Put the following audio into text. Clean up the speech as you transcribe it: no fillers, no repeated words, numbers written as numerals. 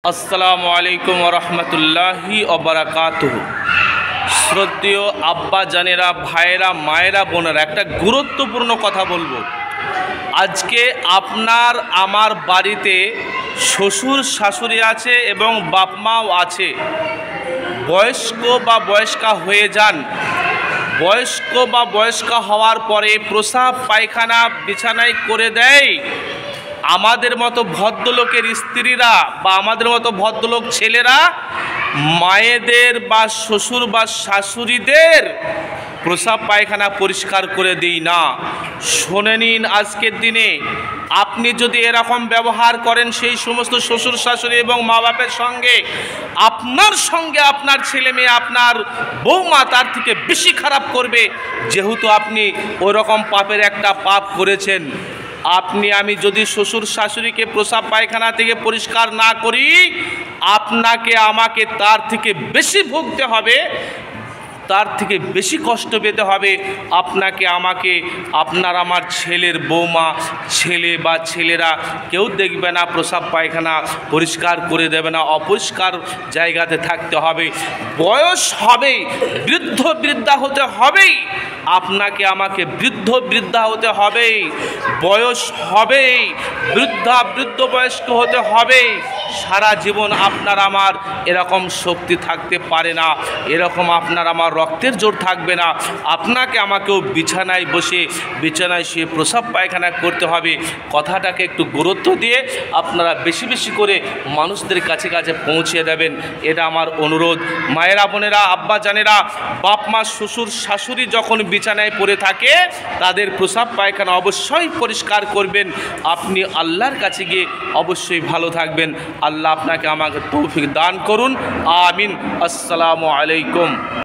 আসসালামু আলাইকুম ওয়া রাহমাতুল্লাহি ওয়া বারাকাতুহু। শ্রদ্ধেয় আব্বা জানেরা, ভাইয়েরা, মায়েরা, বোনেরা, একটা গুরুত্বপূর্ণ কথা বলবো। আজকে আপনার আমার বাড়িতে শ্বশুর শাশুড়ি আছে এবং বাপ মাও আছে। বয়স্ক বা বয়স্কা হয়ে যান। বয়স্ক বা বয়স্কা হওয়ার পরে প্রস্রাব পায়খানা বিছানায় করে দেয়। আমাদের মতো ভদ্রলোকের স্ত্রীরা বা আমাদের মতো ভদ্রলোক ছেলেরা মায়েদের বা শ্বশুর বা শাশুড়িদের প্রস্রাব পায়খানা পরিষ্কার করে দিই না। শুনে নিন, আজকের দিনে আপনি যদি এরকম ব্যবহার করেন সেই সমস্ত শ্বশুর শাশুড়ি এবং মা বাপের সঙ্গে, আপনার সঙ্গে আপনার ছেলে মেয়ে, আপনার বৌমা তার থেকে বেশি খারাপ করবে, যেহেতু আপনি ওরকম পাপের একটা পাপ করেছেন। আমি যদি শ্বশুর শাশুড়িকে প্রস্রাব পায়খানা থেকে পরিষ্কার না করি, আপনাকে আমাকে তার থেকে বেশি ভুগতে হবে, তার থেকে বেশি কষ্ট পেতে হবে। আপনাকে আমাকে, আপনার আমার ছেলের বৌমা, ছেলে বা ছেলেরা কেউ দেখবে না, প্রস্রাব পায়খানা পরিষ্কার করে দেবে না, অপরিষ্কার জায়গাতে থাকতে হবে। বয়স হবে, বৃদ্ধ বৃদ্ধা হতে হবেই, আপনাকে আমাকে বৃদ্ধ বৃদ্ধা হতে হবে, বয়স হবে, বৃদ্ধ বয়স্ক হতে হবে। সারা জীবন আপনার আমার এরকম শক্তি থাকতে পারে না, এরকম আপনার আমার রক্তের জোর থাকবে না। আপনাকে আমাকেও বিছানায় বসে, বিছানায় শুয়ে প্রস্রাব পায়খানা করতে হবে। কথাটাকে একটু গুরুত্ব দিয়ে আপনারা বেশি বেশি করে মানুষদের কাছে কাছে পৌঁছে দেবেন, এটা আমার অনুরোধ। মায়েরা, বোনেরা, আব্বা জানেরা, বাপ মা, শ্বশুর শাশুড়ি যখন বিছানায় পড়ে থাকে তাদের প্রস্রাব পায়খানা অবশ্যই পরিষ্কার করবেন। আপনি আল্লাহর কাছে গিয়ে অবশ্যই ভালো থাকবেন। আল্লাহ আপনাকে আমাকে তৌফিক দান করুন। আমিন। আসসালামু আলাইকুম।